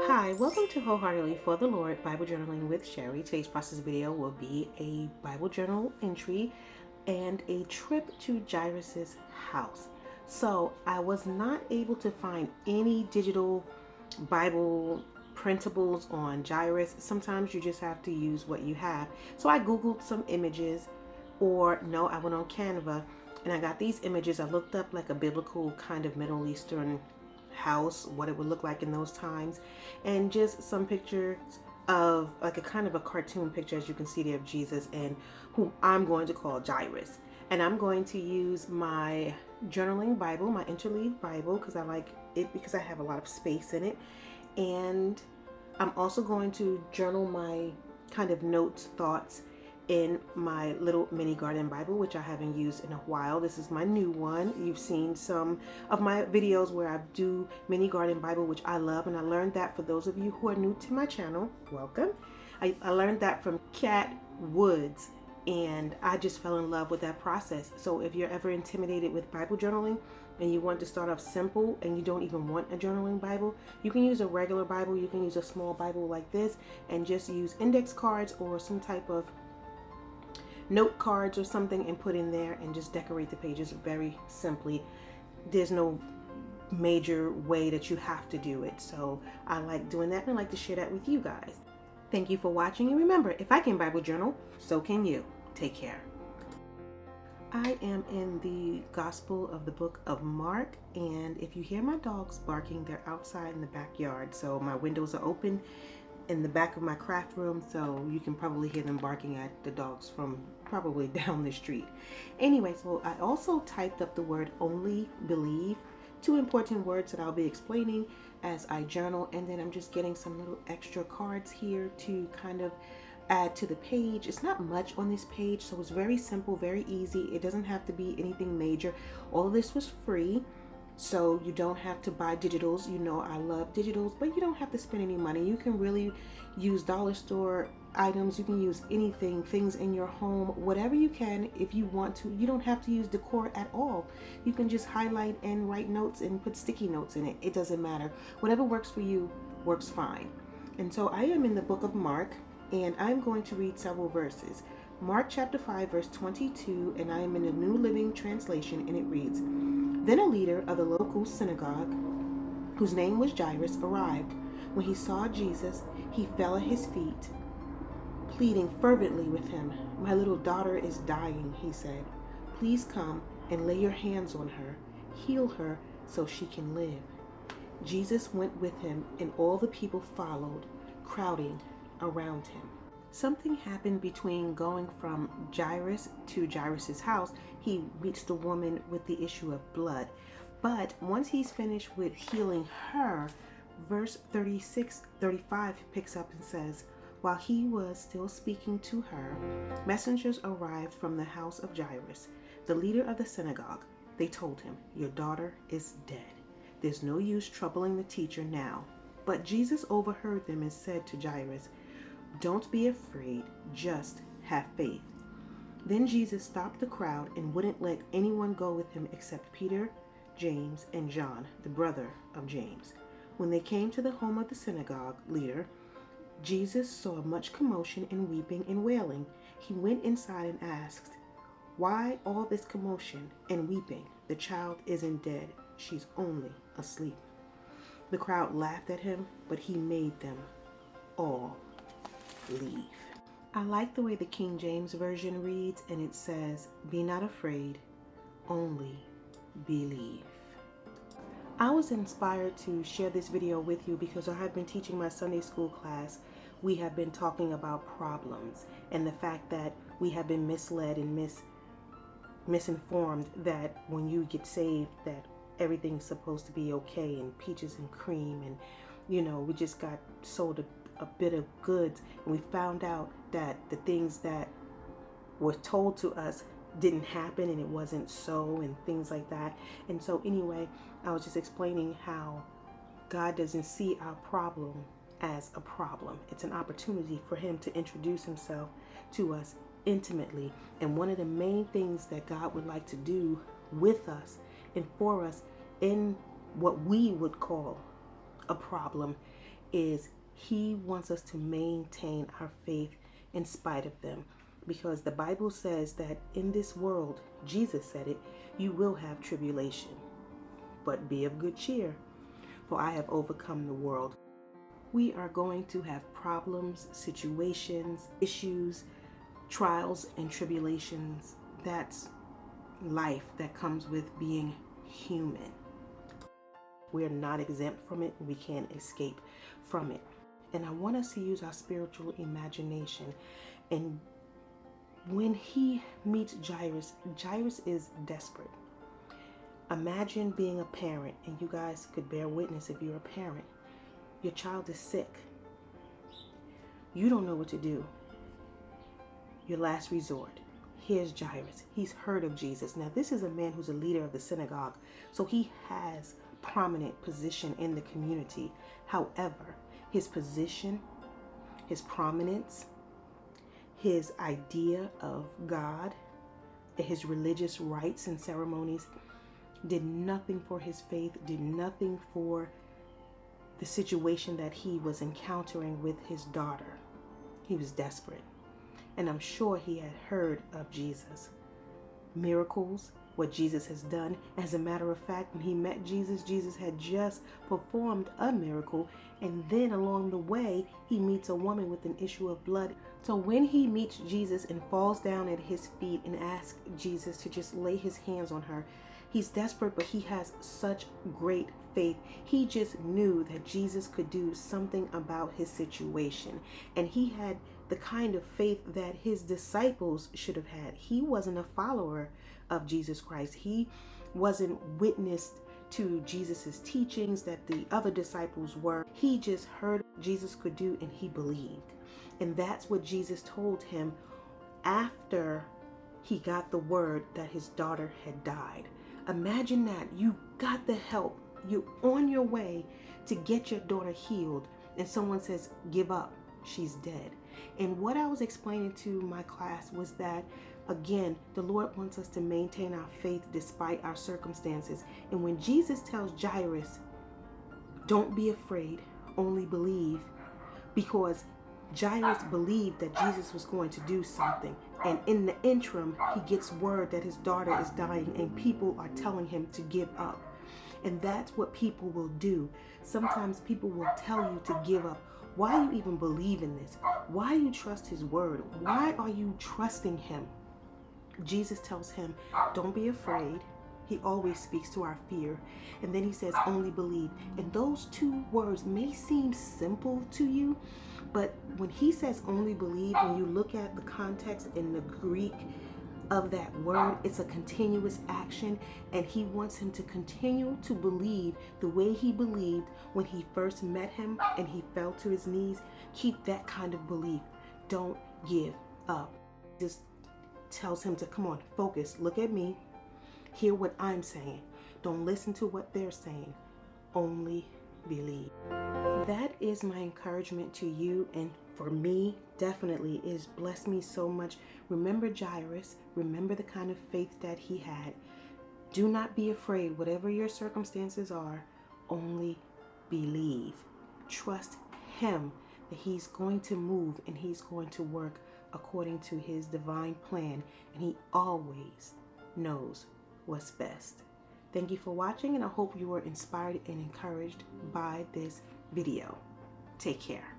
Hi, welcome to Wholeheartedly for the Lord Bible Journaling with Sherry. Today's process video will be a Bible journal entry and a trip to Jairus' house. So I was not able to find any digital Bible printables on Jairus. Sometimes you just have to use what you have. So I Googled some images, or no, I went on Canva and I got these images. I looked up like a biblical kind of Middle Eastern house, what it would look like in those times, and just some pictures of like a kind of a cartoon picture, as you can see there, of Jesus and whom I'm going to call Jairus. And I'm going to use my journaling Bible, my interleaved Bible, because I like it because I have a lot of space in it. And I'm also going to journal my kind of notes, thoughts in my little mini garden Bible, which I haven't used in a while. This is my new one. You've seen some of my videos where I do mini garden Bible, which I love, and I learned that, for those of you who are new to my channel, welcome. I learned that from Cat Woods, and I just fell in love with that process. So if you're ever intimidated with Bible journaling and you want to start off simple and you don't even want a journaling Bible, you can use a regular Bible. You can use a small Bible like this and just use index cards or some type of note cards or something and put in there and just decorate the pages very simply. There's no major way that you have to do it. So I like doing that, and I like to share that with you guys. Thank you for watching, and remember, if I can Bible journal, so can you. Take care. I am in the Gospel of the Book of Mark, and if you hear my dogs barking, they're outside in the backyard. So my windows are open in the back of my craft room, so you can probably hear them barking at the dogs from probably down the street. Anyway, so I also typed up the word only believe, two important words that I'll be explaining as I journal, and then I'm just getting some little extra cards here to kind of add to the page. It's not much on this page, so it's very simple, very easy. It doesn't have to be anything major. All of this was free, so you don't have to buy digitals. You know I love digitals, but you don't have to spend any money. You can really use dollar store items. You can use anything, things in your home, whatever you can if you want to. You don't have to use decor at all. You can just highlight and write notes and put sticky notes in it. It doesn't matter. Whatever works for you works fine. And so I am in the book of Mark, and I'm going to read several verses. Mark chapter 5 verse 22, and I am in the New Living Translation, and it reads, "Then a leader of the local synagogue, whose name was Jairus, arrived. When he saw Jesus, he fell at his feet, pleading fervently with him. 'My little daughter is dying,' he said. 'Please come and lay your hands on her, heal her so she can live.' Jesus went with him, and all the people followed, crowding around him." Something happened between going from Jairus to Jairus' house. He meets the woman with the issue of blood. But once he's finished with healing her, verse 35 picks up and says, "While he was still speaking to her, messengers arrived from the house of Jairus, the leader of the synagogue. They told him, 'Your daughter is dead. There's no use troubling the teacher now.' But Jesus overheard them and said to Jairus, 'Don't be afraid, just have faith.' Then Jesus stopped the crowd and wouldn't let anyone go with him except Peter, James, and John, the brother of James. When they came to the home of the synagogue leader, Jesus saw much commotion and weeping and wailing. He went inside and asked, 'Why all this commotion and weeping? The child isn't dead. She's only asleep.' The crowd laughed at him, but he made them all leave." I like the way the King James Version reads, and it says, "Be not afraid, only believe." I was inspired to share this video with you because I have been teaching my Sunday school class. We have been talking about problems and the fact that we have been misled and misinformed that when you get saved that everything's supposed to be okay and peaches and cream, and we just got sold a bit of goods, and we found out that the things that were told to us didn't happen, and it wasn't so, and things like that. And so anyway, I was just explaining how God doesn't see our problem as a problem. It's an opportunity for him to introduce himself to us intimately. And one of the main things that God would like to do with us and for us in what we would call a problem is he wants us to maintain our faith in spite of them. Because the Bible says that in this world, Jesus said it, you will have tribulation. But be of good cheer, for I have overcome the world. We are going to have problems, situations, issues, trials, and tribulations. That's life that comes with being human. We are not exempt from it. We can't escape from it. And I want us to use our spiritual imagination. And when he meets Jairus, Jairus is desperate. Imagine being a parent, and you guys could bear witness if you're a parent. Your child is sick. You don't know what to do. Your last resort. Here's Jairus. He's heard of Jesus. Now, this is a man who's a leader of the synagogue, so he has prominent position in the community. However, his position, his prominence, his idea of God, his religious rites and ceremonies did nothing for his faith, did nothing for the situation that he was encountering with his daughter. He was desperate. And I'm sure he had heard of Jesus. Miracles, what Jesus has done. As a matter of fact, when he met Jesus, Jesus had just performed a miracle. And then along the way, he meets a woman with an issue of blood. So when he meets Jesus and falls down at his feet and asks Jesus to just lay his hands on her, he's desperate, but he has such great faith. He just knew that Jesus could do something about his situation. And he had the kind of faith that his disciples should have had. He wasn't a follower of Jesus Christ. He wasn't witnessed to Jesus's teachings that the other disciples were. He just heard Jesus could do, and he believed. And that's what Jesus told him after he got the word that his daughter had died. Imagine that. You got the help. You're on your way to get your daughter healed, and someone says, give up. She's dead. And what I was explaining to my class was that, again, the Lord wants us to maintain our faith despite our circumstances. And when Jesus tells Jairus, don't be afraid, only believe, because Jairus believed that Jesus was going to do something. And in the interim, he gets word that his daughter is dying, and people are telling him to give up. And that's what people will do. Sometimes people will tell you to give up. Why you even believe in this? Why you trust his word? Why are you trusting him? Jesus tells him, don't be afraid. He always speaks to our fear. And then he says, only believe. And those two words may seem simple to you, but when he says only believe, when you look at the context in the Greek of that word, it's a continuous action, and he wants him to continue to believe the way he believed when he first met him and he fell to his knees. Keep that kind of belief. Don't give up. Just tells him to come on, focus, look at me, hear what I'm saying. Don't listen to what they're saying. Only believe. That is my encouragement to you, and for me, definitely is blessed me so much. Remember Jairus. Remember the kind of faith that he had. Do not be afraid, whatever your circumstances are. Only believe. Trust him that he's going to move and he's going to work according to his divine plan, and he always knows what's best. Thank you for watching, and I hope you were inspired and encouraged by this video. Take care.